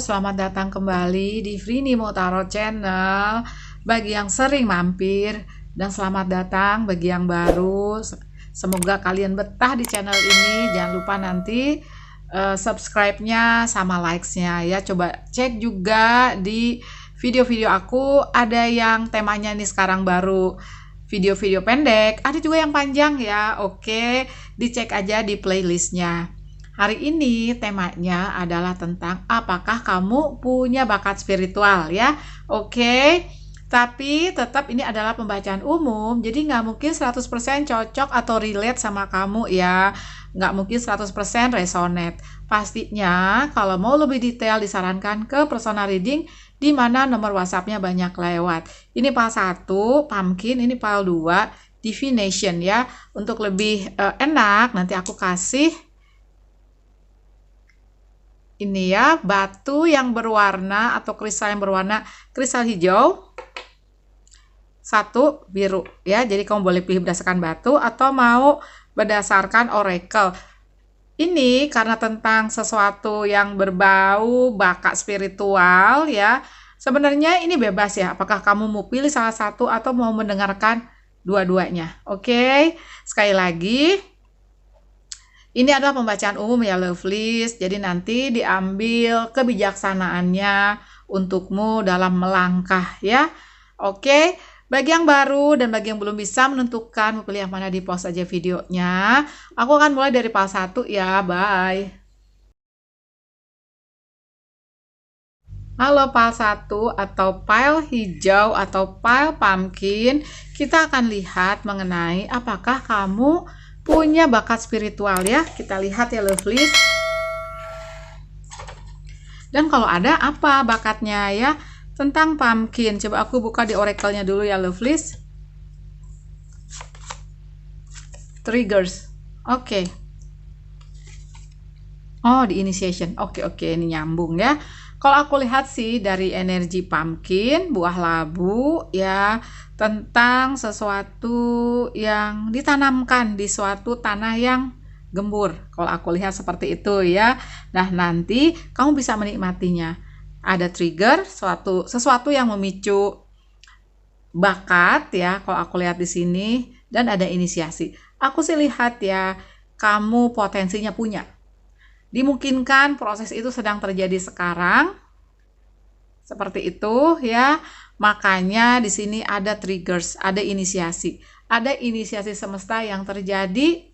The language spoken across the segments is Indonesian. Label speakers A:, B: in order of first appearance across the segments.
A: selamat datang kembali di Vrinimo Tarot Channel. Bagi yang sering mampir dan selamat datang bagi yang baru. Semoga kalian betah di channel ini. Jangan lupa nanti subscribe-nya sama likes-nya ya. Coba cek juga di video-video aku, ada yang temanya nih sekarang baru video-video pendek, ada juga yang panjang ya. Oke, dicek aja di playlistnya. Hari ini temanya adalah tentang apakah kamu punya bakat spiritual ya. Oke, tapi tetap ini adalah pembacaan umum, jadi nggak mungkin 100% cocok atau relate sama kamu ya. Nggak mungkin 100% resonate. Pastinya kalau mau lebih detail disarankan ke personal reading, di mana nomor WhatsApp-nya banyak lewat. Ini file 1, pumpkin, ini file 2, divination ya. Untuk lebih enak, nanti aku kasih ini ya, batu yang berwarna atau kristal yang berwarna kristal hijau, 1 biru ya. Jadi kamu boleh pilih berdasarkan batu atau mau berdasarkan oracle. Ini karena tentang sesuatu yang berbau bakat spiritual ya. Sebenarnya ini bebas ya, apakah kamu mau pilih salah satu atau mau mendengarkan dua-duanya. Oke, sekali lagi, ini adalah pembacaan umum ya lovelies, jadi nanti diambil kebijaksanaannya untukmu dalam melangkah ya. Oke, bagi yang baru dan bagi yang belum bisa menentukan mau pilih yang mana, di pause aja videonya. Aku akan mulai dari file 1 ya, bye. Halo file 1 atau file hijau atau file pumpkin, kita akan lihat mengenai apakah kamu punya bakat spiritual ya. Kita lihat ya lovelies. Dan kalau ada apa bakatnya ya. Tentang pumpkin, coba aku buka di oracle-nya dulu ya lovelies. Triggers. Oke. Oh, di initiation. Oke, ini nyambung ya. Kalau aku lihat sih dari energi pumpkin, buah labu ya, tentang sesuatu yang ditanamkan di suatu tanah yang gembur. Kalau aku lihat seperti itu ya. Nah, nanti kamu bisa menikmatinya. Ada trigger, sesuatu yang memicu bakat ya, kalau aku lihat di sini, dan ada inisiasi. Aku sih lihat ya, kamu potensinya punya. Dimungkinkan proses itu sedang terjadi sekarang. Seperti itu ya. Makanya di sini ada triggers, ada inisiasi. Ada inisiasi semesta yang terjadi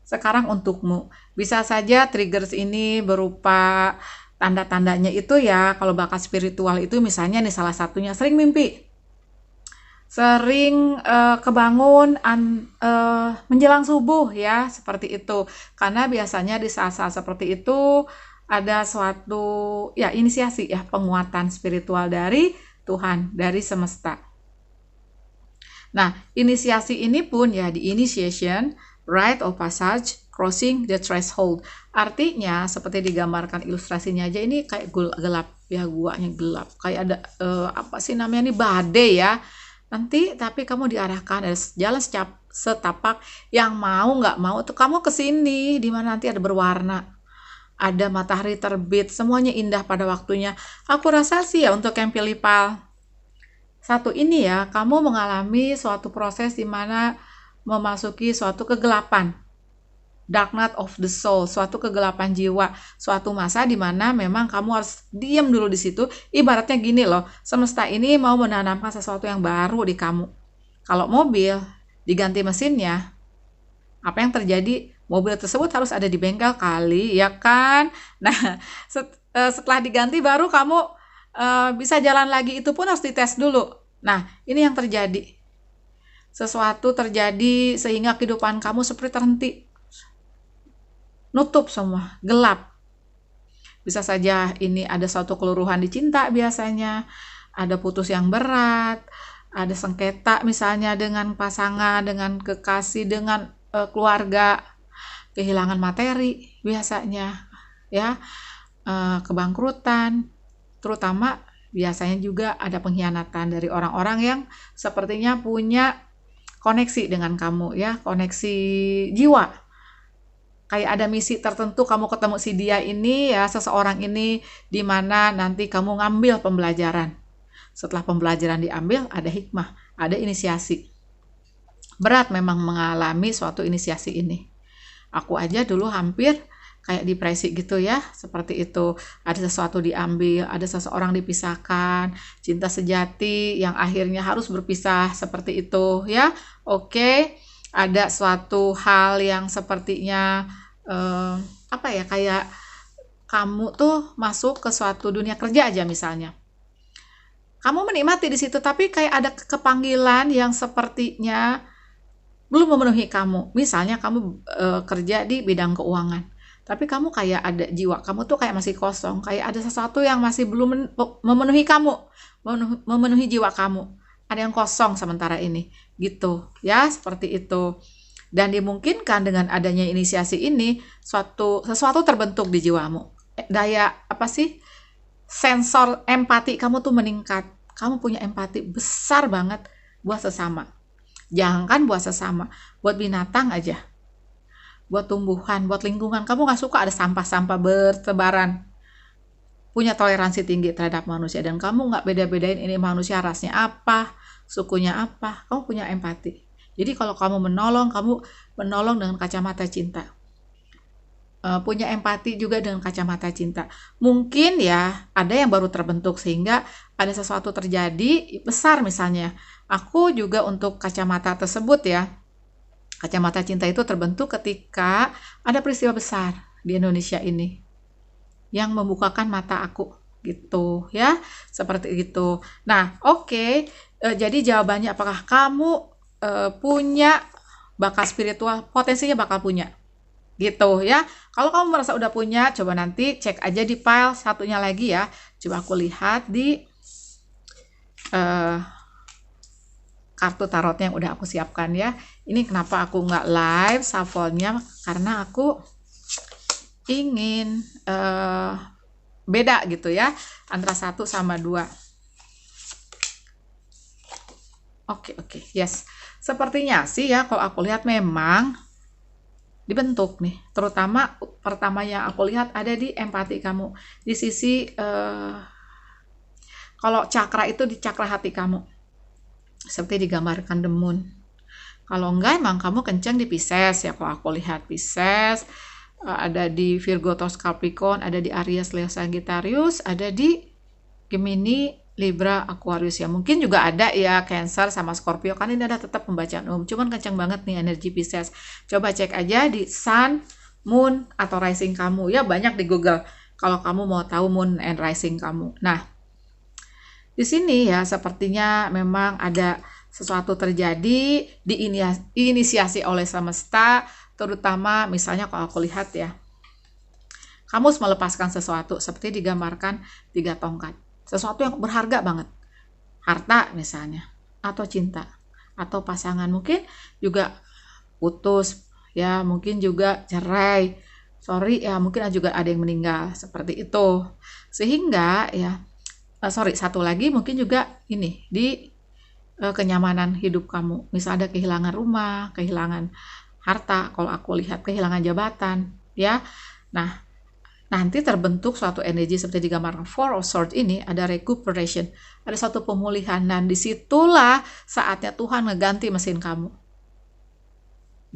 A: sekarang untukmu. Bisa saja triggers ini berupa tanda-tandanya itu ya. Kalau bakat spiritual itu misalnya nih salah satunya sering mimpi. Sering kebangun menjelang subuh ya, seperti itu. Karena biasanya di saat-saat seperti itu ada suatu ya inisiasi ya, penguatan spiritual dari Tuhan, dari semesta. Nah, inisiasi ini pun ya di initiation, rite of passage, crossing the threshold. Artinya seperti digambarkan ilustrasinya aja, ini kayak gelap ya, guanya gelap. Kayak ada apa sih namanya nih, badai ya. Nanti tapi kamu diarahkan, ada jalan setapak yang mau nggak mau tuh kamu ke sini, di mana nanti ada berwarna, ada matahari terbit, semuanya indah pada waktunya. Aku rasa sih ya untuk yang pilih file 1 ini ya, kamu mengalami suatu proses di mana memasuki suatu kegelapan, dark night of the soul, suatu kegelapan jiwa, suatu masa di mana memang kamu harus diam dulu di situ. Ibaratnya gini loh, semesta ini mau menanamkan sesuatu yang baru di kamu. Kalau mobil diganti mesinnya, apa yang terjadi? Mobil tersebut harus ada di bengkel kali, ya kan? Nah, setelah diganti baru kamu bisa jalan lagi, itu pun harus dites dulu. Nah, ini yang terjadi. Sesuatu terjadi sehingga kehidupan kamu seperti terhenti. Nutup semua, gelap. Bisa saja ini ada suatu keluruhan di cinta biasanya, ada putus yang berat, ada sengketa misalnya dengan pasangan, dengan kekasih, dengan keluarga, kehilangan materi biasanya ya, kebangkrutan, terutama biasanya juga ada pengkhianatan dari orang-orang yang sepertinya punya koneksi dengan kamu ya, koneksi jiwa. kayak ada misi tertentu, kamu ketemu si dia ini ya, seseorang ini, di mana nanti kamu ngambil pembelajaran. Setelah pembelajaran diambil, ada hikmah, ada inisiasi. Berat memang mengalami suatu inisiasi ini. Aku aja dulu hampir kayak depresi gitu ya, seperti itu. Ada sesuatu diambil, ada seseorang dipisahkan, cinta sejati yang akhirnya harus berpisah, seperti itu ya. Oke, ada suatu hal yang sepertinya apa ya, kayak kamu tuh masuk ke suatu dunia kerja aja misalnya. Kamu menikmati di situ, tapi kayak ada kepanggilan yang sepertinya belum memenuhi kamu. Misalnya kamu kerja di bidang keuangan, tapi kamu kayak ada jiwa kamu tuh kayak masih kosong, kayak ada sesuatu yang masih belum memenuhi kamu, memenuhi jiwa kamu. Ada yang kosong sementara ini, gitu ya, seperti itu. Dan dimungkinkan dengan adanya inisiasi ini, sesuatu terbentuk di jiwamu. Daya apa sih? Sensor empati kamu tuh meningkat. Kamu punya empati besar banget buat sesama. Jangankan buat sesama, buat binatang aja. Buat tumbuhan, buat lingkungan. Kamu gak suka ada sampah-sampah bertebaran. Punya toleransi tinggi terhadap manusia. Dan kamu gak beda-bedain ini manusia rasnya apa, sukunya apa. Kamu punya empati. Jadi kalau kamu menolong dengan kacamata cinta. Punya empati juga dengan kacamata cinta. Mungkin ya ada yang baru terbentuk sehingga ada sesuatu terjadi besar misalnya. Aku juga untuk kacamata tersebut ya. Kacamata cinta itu terbentuk ketika ada peristiwa besar di Indonesia ini yang membukakan mata aku gitu ya. Seperti itu. Nah, oke. Jadi jawabannya apakah kamu punya bakat spiritual? Potensinya bakal punya. Gitu ya. Kalau kamu merasa udah punya, coba nanti cek aja di file satunya lagi ya. Coba aku lihat di kartu tarotnya yang udah aku siapkan ya. Ini kenapa aku nggak live shuffle-nya, karena aku ingin beda gitu ya, antara 1 sama 2. Oke, yes. Sepertinya sih ya, kalau aku lihat memang dibentuk nih, terutama pertama yang aku lihat ada di empati kamu, di sisi kalau cakra itu di cakra hati kamu, seperti digambarkan the moon. Kalau enggak emang kamu kencang di Pisces ya, kalau aku lihat Pisces, ada di Virgo Taurus Capricorn, ada di Aries Leo Sagittarius, ada di Gemini Libra Aquarius ya. Mungkin juga ada ya Cancer sama Scorpio, kan ini ada tetap pembacaan umum. Cuman kencang banget nih energi Pisces. Coba cek aja di Sun, Moon atau Rising kamu ya, banyak di Google kalau kamu mau tahu Moon and Rising kamu. Nah, di sini ya sepertinya memang ada sesuatu terjadi, diinisiasi oleh semesta, terutama misalnya kalau aku lihat ya, kamu harus melepaskan sesuatu seperti digambarkan 3 tongkat. Sesuatu yang berharga banget, harta misalnya, atau cinta, atau pasangan, mungkin juga putus ya, mungkin juga cerai, sorry ya, mungkin juga ada yang meninggal, seperti itu. Sehingga ya, satu lagi mungkin juga ini di kenyamanan hidup kamu, misal ada kehilangan rumah, kehilangan harta, kalau aku lihat kehilangan jabatan ya. Nah, nanti terbentuk suatu energi seperti digambarkan Four of Swords ini, ada recuperation, ada suatu pemulihan, dan disitulah saatnya Tuhan ngeganti mesin kamu,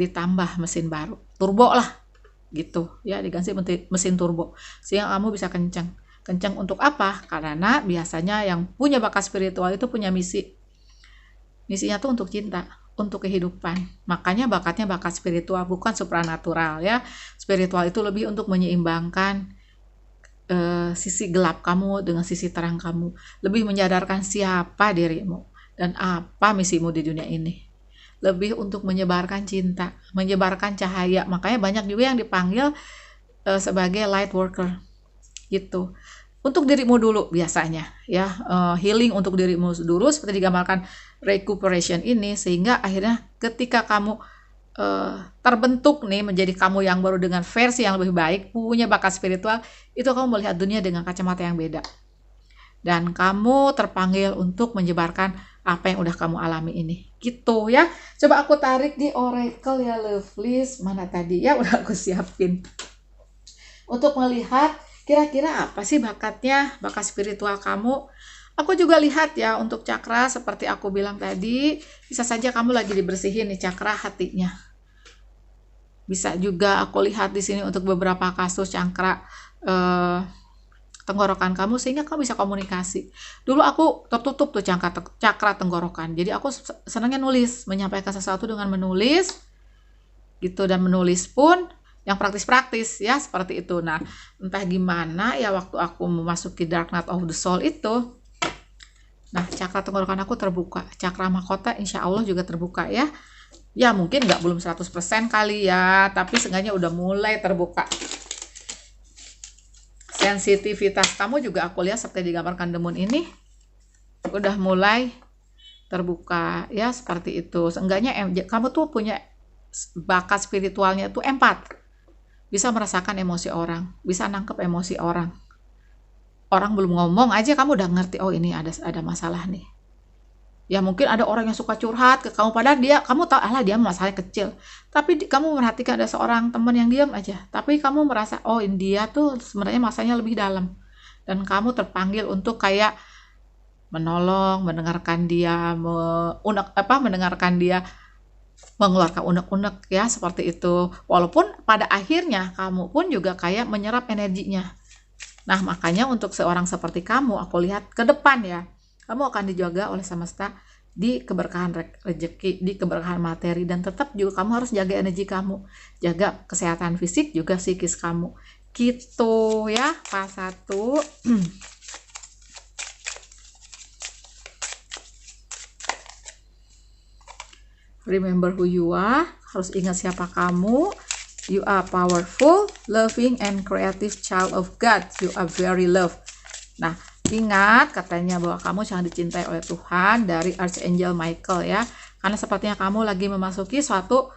A: ditambah mesin baru, turbo lah gitu ya, diganti mesin turbo sehingga kamu bisa kencang untuk apa? Karena biasanya yang punya bakat spiritual itu punya misinya tuh untuk cinta, untuk kehidupan. Makanya bakatnya bakat spiritual, bukan supranatural ya. Spiritual itu lebih untuk menyeimbangkan sisi gelap kamu dengan sisi terang kamu, lebih menyadarkan siapa dirimu dan apa misimu di dunia ini, lebih untuk menyebarkan cinta, menyebarkan cahaya. Makanya banyak juga yang dipanggil sebagai light worker gitu. Untuk dirimu dulu biasanya ya, healing untuk dirimu dulu seperti digambarkan recuperation ini, sehingga akhirnya ketika kamu terbentuk nih menjadi kamu yang baru dengan versi yang lebih baik, punya bakat spiritual, itu kamu melihat dunia dengan kacamata yang beda, dan kamu terpanggil untuk menyebarkan apa yang udah kamu alami ini. gitu ya. Coba aku tarik di oracle ya Lovelies, mana tadi ya, udah aku siapin untuk melihat kira-kira apa sih bakatnya, bakat spiritual kamu. Aku juga lihat ya untuk cakra seperti aku bilang tadi, bisa saja kamu lagi dibersihin nih cakra hatinya. Bisa juga aku lihat di sini untuk beberapa kasus cakra tenggorokan kamu, sehingga kamu bisa komunikasi. Dulu aku tertutup tuh cakra tenggorokan, jadi aku senangnya nulis, menyampaikan sesuatu dengan menulis gitu, dan menulis pun yang praktis-praktis ya, seperti itu. Nah, entah gimana ya waktu aku memasuki Dark Night of the Soul itu, nah cakra tenggorokan aku terbuka, cakra mahkota insya Allah juga terbuka ya. Ya mungkin nggak belum 100% kali ya, tapi seenggaknya udah mulai terbuka. Sensitivitas kamu juga aku lihat seperti digambarkan The Moon ini udah mulai terbuka ya, seperti itu. Seenggaknya kamu tuh punya bakat spiritualnya tuh empat, bisa merasakan emosi orang, bisa nangkep emosi orang. Orang belum ngomong aja kamu udah ngerti, oh ini ada masalah nih. Ya mungkin ada orang yang suka curhat ke kamu, padahal kamu tahu alah dia masalahnya kecil, tapi kamu merhatikan ada seorang teman yang diam aja, tapi kamu merasa oh dia tuh sebenarnya masalahnya lebih dalam, dan kamu terpanggil untuk kayak menolong, mendengarkan dia, mendengarkan dia mengeluarkan unek-unek ya, seperti itu. Walaupun pada akhirnya kamu pun juga kayak menyerap energinya. Nah makanya untuk seorang seperti kamu, aku lihat ke depan ya, kamu akan dijaga oleh semesta di keberkahan rezeki, di keberkahan materi, dan tetap juga kamu harus jaga energi kamu, jaga kesehatan fisik juga psikis kamu gitu ya. Pas satu remember who you are, harus ingat siapa kamu. You are powerful, loving, and creative child of God. You are very loved. Nah, ingat katanya bahwa kamu sangat dicintai oleh Tuhan dari Archangel Michael ya. Karena sepertinya kamu lagi memasuki suatu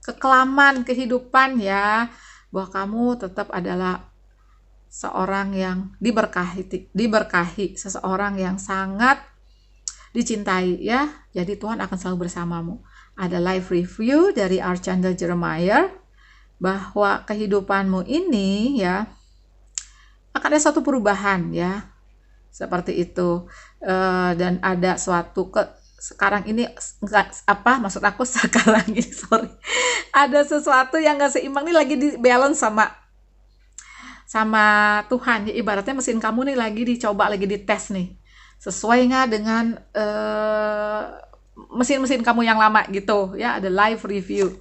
A: kekelaman kehidupan ya. Bahwa kamu tetap adalah seorang yang diberkahi, seseorang yang sangat dicintai ya. Jadi Tuhan akan selalu bersamamu. Ada live review dari Archangel Jeremiah bahwa kehidupanmu ini ya akan ada suatu perubahan ya, seperti itu. Dan ada suatu sekarang ini maksud aku sekarang ini ada sesuatu yang gak seimbang nih, lagi di balance sama Tuhan ya. Ibaratnya mesin kamu nih lagi dicoba, lagi dites nih, sesuai nggak dengan mesin-mesin kamu yang lama gitu ya. Ada live review,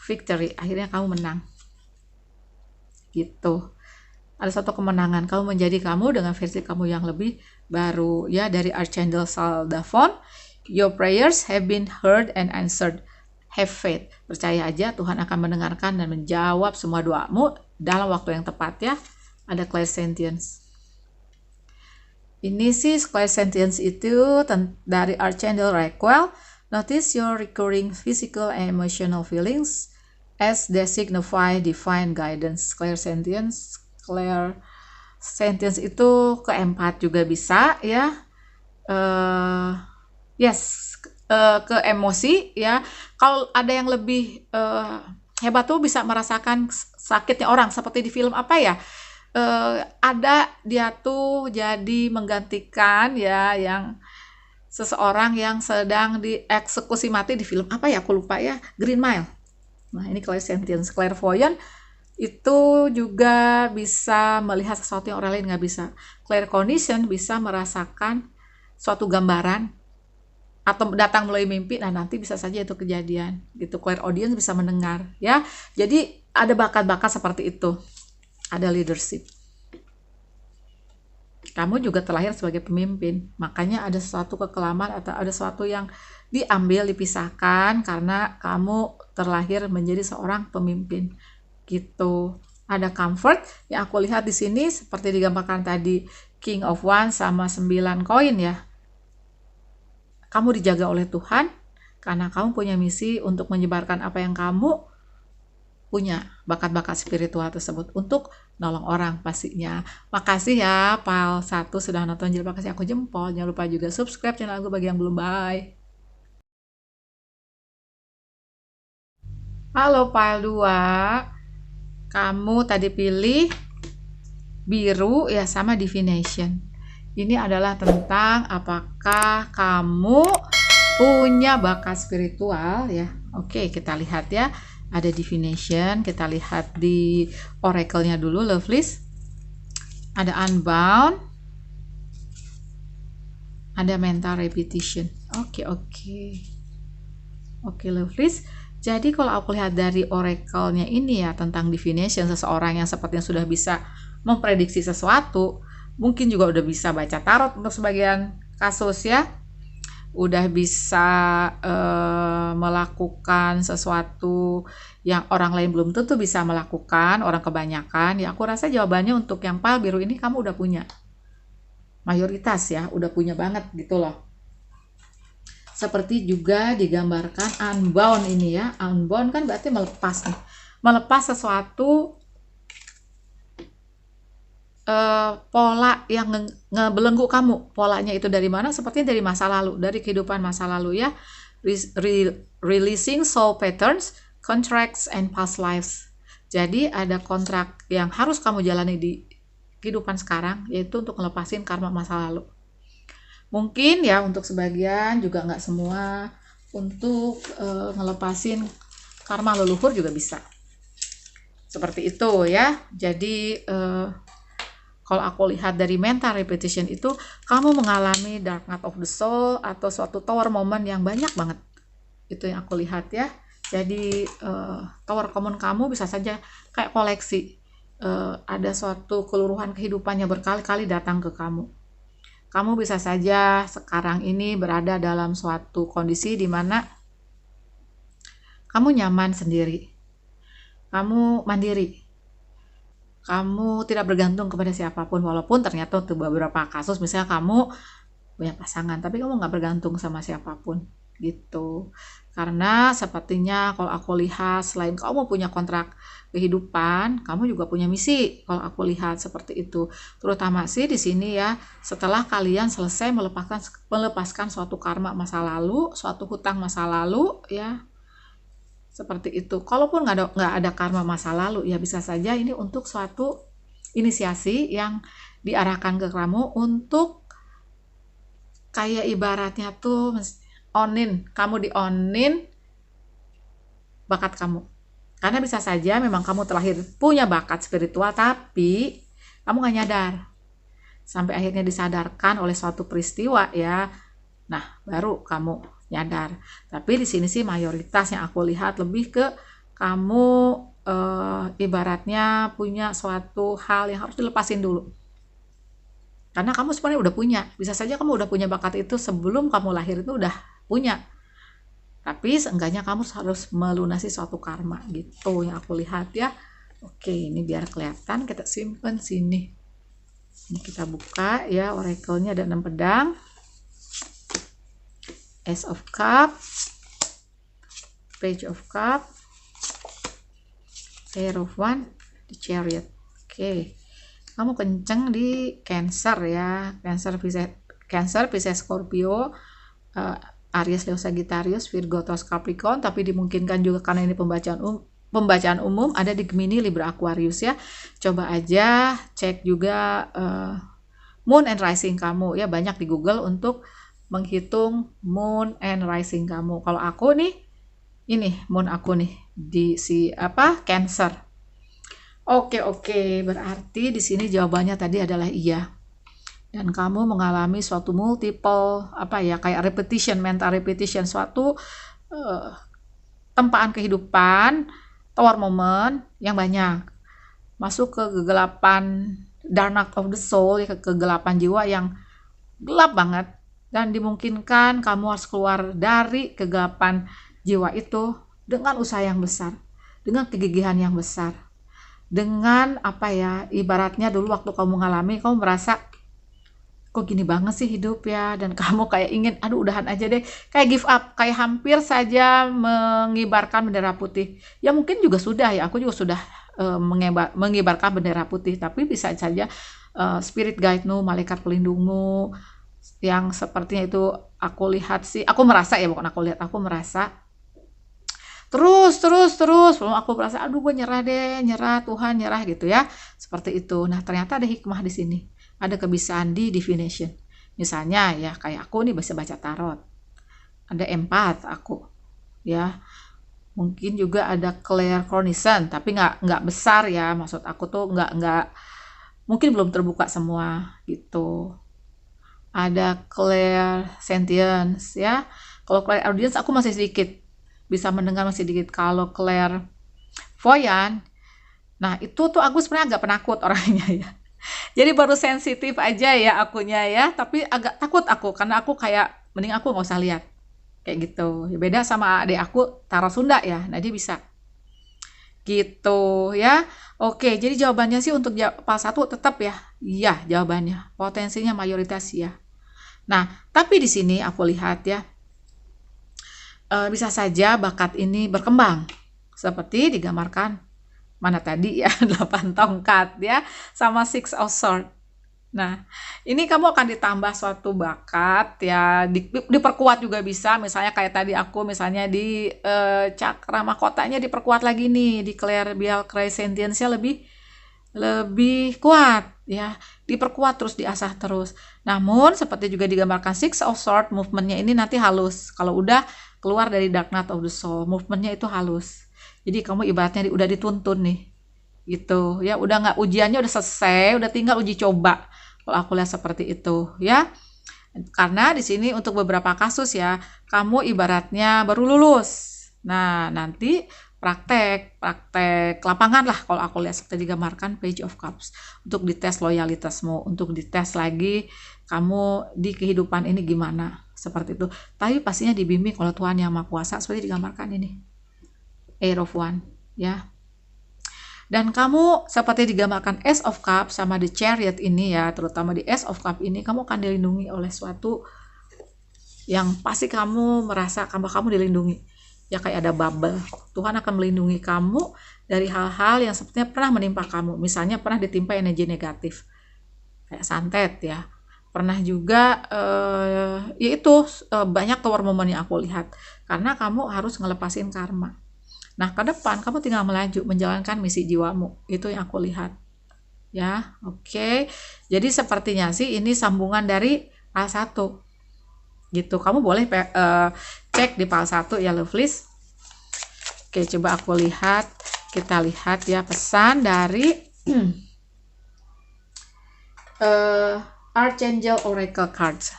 A: victory, akhirnya kamu menang gitu. Ada satu kemenangan, kamu menjadi kamu dengan versi kamu yang lebih baru ya. Dari Archangel Saldavon, your prayers have been heard and answered, have faith, percaya aja Tuhan akan mendengarkan dan menjawab semua doamu dalam waktu yang tepat ya. Ada clairsentience. Ini sih clairsentience itu dari Archangel Raquel. Notice your recurring physical and emotional feelings as they signify divine guidance. Clairsentience itu keempat juga bisa ya. Ke emosi ya. Kalau ada yang lebih hebat tuh bisa merasakan sakitnya orang, seperti di film apa ya, ada dia tuh jadi menggantikan ya yang seseorang yang sedang dieksekusi mati di film apa ya, aku lupa ya, Green Mile. Nah ini clairsentience. Clairvoyant itu juga bisa melihat sesuatu yang orang lain nggak bisa. Claircognition bisa merasakan suatu gambaran atau datang melalui mimpi. Nah nanti bisa saja itu kejadian gitu. Clairaudience bisa mendengar ya. Jadi ada bakat-bakat seperti itu. Ada leadership. Kamu juga terlahir sebagai pemimpin, makanya ada suatu kekelaman atau ada sesuatu yang diambil, dipisahkan karena kamu terlahir menjadi seorang pemimpin gitu. Ada comfort yang aku lihat di sini seperti digambarkan tadi, King of Wands sama 9 koin ya. Kamu dijaga oleh Tuhan karena kamu punya misi untuk menyebarkan apa yang kamu punya bakat-bakat spiritual tersebut untuk nolong orang pastinya. Makasih ya Pal 1 sudah nonton Jilbab Kasih Aku Jempol. Jangan lupa juga subscribe channel aku bagi yang belum. Bye. Halo Pal 2. Kamu tadi pilih biru ya sama divination. Ini adalah tentang apakah kamu punya bakat spiritual ya. Oke, kita lihat ya. Ada divination, kita lihat di oracle-nya dulu, Lovelies. Ada unbound. Ada mental repetition. Oke, Lovelies. Jadi kalau aku lihat dari oracle-nya ini ya tentang divination, seseorang yang sepertinya sudah bisa memprediksi sesuatu, mungkin juga udah bisa baca tarot untuk sebagian kasus ya, udah bisa melakukan sesuatu yang orang lain belum tentu bisa melakukan, orang kebanyakan. Ya aku rasa jawabannya untuk yang Pal biru ini kamu udah punya. Mayoritas ya, udah punya banget gitu loh. Seperti juga digambarkan unbound ini ya. Unbound kan berarti melepas nih. Melepas sesuatu pola yang ngebelenggu kamu. Polanya itu dari mana? Sepertinya dari masa lalu, dari kehidupan masa lalu ya. Releasing soul patterns, contracts, and past lives. Jadi ada kontrak yang harus kamu jalani di kehidupan sekarang, yaitu untuk ngelepasin karma masa lalu. Mungkin ya untuk sebagian, juga nggak semua, untuk ngelepasin karma leluhur juga bisa. Seperti itu ya. Jadi kalau aku lihat dari mental repetition itu, kamu mengalami dark night of the soul atau suatu tower moment yang banyak banget. Itu yang aku lihat ya. Jadi tower common kamu bisa saja kayak koleksi. Ada suatu keluruhan kehidupannya berkali-kali datang ke kamu. Kamu bisa saja sekarang ini berada dalam suatu kondisi di mana kamu nyaman sendiri. Kamu mandiri. Kamu tidak bergantung kepada siapapun, walaupun ternyata untuk beberapa kasus misalnya kamu punya pasangan tapi kamu nggak bergantung sama siapapun gitu. Karena sepertinya kalau aku lihat selain kamu punya kontrak kehidupan, kamu juga punya misi. Kalau aku lihat seperti itu, terutama sih di sini ya, setelah kalian selesai melepaskan suatu karma masa lalu, suatu hutang masa lalu ya. Seperti itu. Kalaupun nggak ada karma masa lalu, ya bisa saja ini untuk suatu inisiasi yang diarahkan ke kamu untuk kayak ibaratnya tuh kamu di-onin bakat kamu. Karena bisa saja memang kamu terlahir punya bakat spiritual, tapi kamu nggak nyadar. Sampai akhirnya disadarkan oleh suatu peristiwa ya. Nah, baru kamu nyadar. Tapi di sini sih mayoritas yang aku lihat lebih ke kamu ibaratnya punya suatu hal yang harus dilepasin dulu. Karena kamu sebenarnya udah punya. Bisa saja kamu udah punya bakat itu sebelum kamu lahir itu udah punya. Tapi seenggaknya kamu harus melunasi suatu karma gitu yang aku lihat ya. Oke, ini biar kelihatan kita simpen sini. Ini kita buka ya, oracle-nya ada 6 pedang. Ace of Cup, Page of Cup, Pair of One, the Chariot. Oke, kamu kenceng di Cancer ya, Cancer, Pisces, Scorpio, Aries, Leo, Sagittarius, Virgo, Taurus, Capricorn. Tapi dimungkinkan juga karena ini pembacaan umum ada di Gemini, Libra, Aquarius ya. Coba aja cek juga Moon and Rising kamu ya, banyak di Google untuk menghitung moon and rising kamu. Kalau aku nih, ini moon aku nih di Cancer. Oke, berarti di sini jawabannya tadi adalah iya. Dan kamu mengalami suatu multiple kayak repetition, mental repetition, suatu tempaan kehidupan, tower moment yang banyak. Masuk ke kegelapan dark night of the soul, ya, kegelapan jiwa yang gelap banget. Dan dimungkinkan kamu harus keluar dari kegelapan jiwa itu dengan usaha yang besar, dengan kegigihan yang besar, dengan ibaratnya dulu waktu kamu mengalami, kamu merasa kok gini banget sih hidup ya, dan kamu kayak ingin aduh udahan aja deh, kayak give up, kayak hampir saja mengibarkan bendera putih. Ya mungkin juga sudah ya, aku juga sudah mengibarkan bendera putih, tapi bisa saja spirit guide-mu, malaikat pelindungmu yang sepertinya itu aku lihat sih, aku merasa ya, bukan aku lihat, aku merasa terus belum aku merasa aduh gue nyerah deh, nyerah Tuhan, nyerah gitu ya, seperti itu. Nah ternyata ada hikmah di sini, ada kebisaan di divination. Misalnya ya kayak aku nih bisa baca tarot, ada empat aku ya, mungkin juga ada claircognizant tapi nggak besar ya, maksud aku tuh nggak mungkin belum terbuka semua gitu. Ada clairsentience ya, kalau clairaudience aku masih sedikit bisa mendengar, masih sedikit. Kalau clairvoyant, nah itu tuh aku sebenarnya agak penakut orangnya ya, jadi baru sensitif aja ya akunya ya, tapi agak takut aku karena aku kayak mending aku nggak usah lihat kayak gitu ya. Beda sama adik aku Tara Sunda ya, nah dia bisa gitu ya. Oke, jadi jawabannya sih untuk PAL 1 tetap ya iya, jawabannya potensinya mayoritas ya. Nah tapi di sini aku lihat ya, bisa saja bakat ini berkembang seperti digambarkan mana tadi ya, 8 tongkat ya sama Six of Swords. Nah, ini kamu akan ditambah suatu bakat ya, diperkuat juga bisa. Misalnya kayak tadi aku misalnya di cakra mahkotanya diperkuat lagi nih, di clairbial clairsentience-nya lebih lebih kuat ya, diperkuat terus, diasah terus. Namun seperti juga digambarkan Six of Swords, movementnya ini nanti halus. Kalau udah keluar dari Dark Night of the Soul, movementnya itu halus. Jadi kamu ibaratnya udah dituntun nih, gitu ya. Udah nggak, ujiannya udah selesai, udah tinggal uji coba. Kalau aku lihat seperti itu ya. Karena di sini untuk beberapa kasus ya, kamu ibaratnya baru lulus. Nah, nanti praktek lapangan lah kalau aku lihat seperti digambarkan Page of Cups, untuk dites loyalitasmu, untuk dites lagi kamu di kehidupan ini gimana, seperti itu. Tapi pastinya dibimbing oleh Tuhan Yang Maha Kuasa seperti digambarkan ini, Air of One ya. Dan kamu seperti digambarkan Ace of Cups sama The Chariot ini ya, terutama di Ace of Cups ini kamu akan dilindungi oleh suatu yang pasti kamu merasa kamu dilindungi. Ya kayak ada bubble. Tuhan akan melindungi kamu dari hal-hal yang sepertinya pernah menimpa kamu. Misalnya pernah ditimpa energi negatif. Kayak santet ya. Pernah juga yaitu banyak tower moment yang aku lihat. Karena kamu harus ngelepasin karma. Nah, ke depan kamu tinggal melaju menjalankan misi jiwamu. Itu yang aku lihat. Ya, oke. Jadi sepertinya sih ini sambungan dari PAL 1. Gitu. Kamu boleh cek di PAL 1 ya, lovelies. Oke, coba aku lihat. Kita lihat ya pesan dari Archangel Oracle Cards.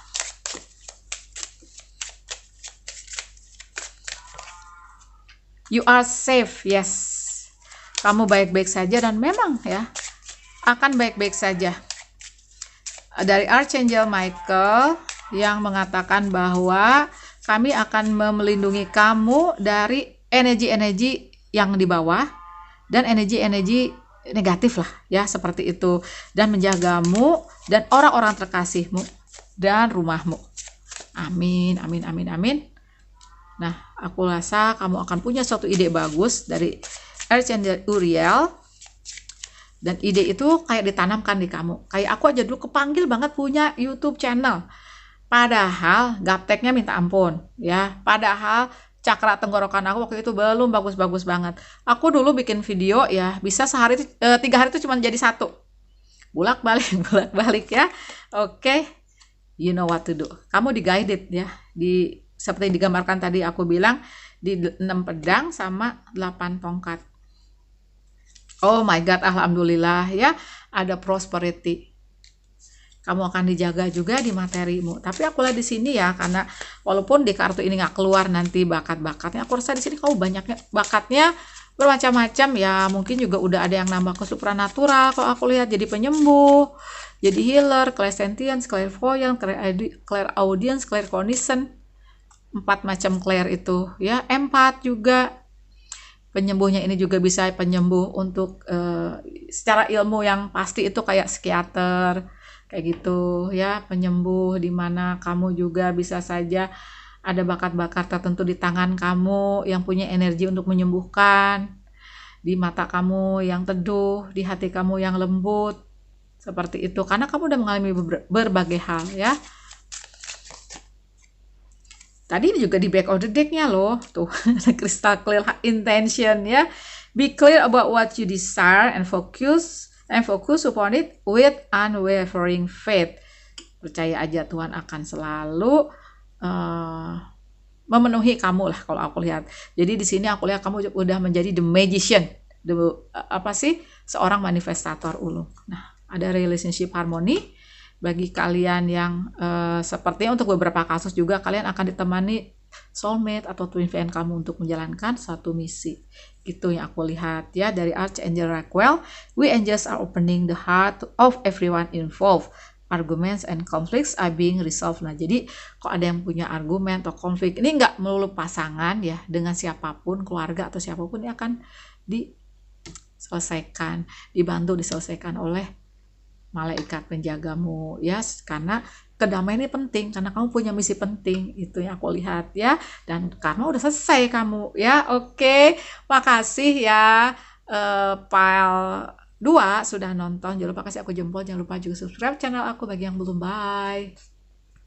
A: You are safe, yes. Kamu baik-baik saja dan memang ya akan baik-baik saja. Dari Archangel Michael yang mengatakan bahwa kami akan melindungi kamu dari energi-energi yang di bawah dan energi-energi negatif lah ya, seperti itu, dan menjagamu dan orang-orang terkasihmu dan rumahmu. Amin, amin, amin, amin. Nah, aku rasa kamu akan punya suatu ide bagus dari Archangel Uriel. Dan ide itu kayak ditanamkan di kamu. Kayak aku aja dulu kepanggil banget punya YouTube channel. Padahal gapteknya minta ampun. Ya, padahal cakra tenggorokan aku waktu itu belum bagus-bagus banget. Aku dulu bikin video ya, bisa sehari 3 hari itu cuma jadi 1. Bolak-balik ya. Oke. You know what to do. Kamu di-guided ya. Seperti digambarkan tadi aku bilang, di 6 pedang sama 8 tongkat. Oh my God, alhamdulillah ya, ada prosperity. Kamu akan dijaga juga di materimu. Tapi aku lihat di sini ya, karena walaupun di kartu ini nggak keluar nanti bakat-bakatnya, aku rasa di sini kamu banyaknya bakatnya bermacam-macam ya. Mungkin juga udah ada yang nambah ke supranatural. Kalau aku lihat jadi penyembuh, jadi healer, clairsentience, clairvoyant, clairaudience, claircognizant. 4 macam clair itu ya. Empath juga. Penyembuhnya ini juga bisa penyembuh untuk secara ilmu yang pasti itu kayak psikiater, kayak gitu ya, penyembuh di mana kamu juga bisa saja ada bakat-bakat tertentu di tangan kamu yang punya energi untuk menyembuhkan, di mata kamu yang teduh, di hati kamu yang lembut, seperti itu. Karena kamu udah mengalami berbagai hal ya. Tadi juga di back of the deck-nya loh, tuh crystal clear intention ya. Be clear about what you desire and focus upon it with unwavering faith. Percaya aja Tuhan akan selalu memenuhi kamu lah kalau aku lihat. Jadi di sini aku lihat kamu udah menjadi the magician, seorang manifestator ulung. Nah, ada relationship harmony bagi kalian yang sepertinya untuk beberapa kasus juga kalian akan ditemani soulmate atau twin flame kamu untuk menjalankan suatu misi. Gitu yang aku lihat ya dari Archangel Raquel. We angels are opening the heart of everyone involved. Arguments and conflicts are being resolved. Nah, jadi kalau ada yang punya argumen atau konflik, ini nggak melulu pasangan ya, dengan siapapun, keluarga atau siapapun, ini akan diselesaikan, dibantu diselesaikan oleh malaikat penjagamu ya, karena kedamaian ini penting, karena kamu punya misi penting, itu yang aku lihat ya, dan karena udah selesai kamu ya. Oke, makasih ya Pile 2 sudah nonton. Jangan lupa kasih aku jempol, jangan lupa juga subscribe channel aku bagi yang belum. Bye.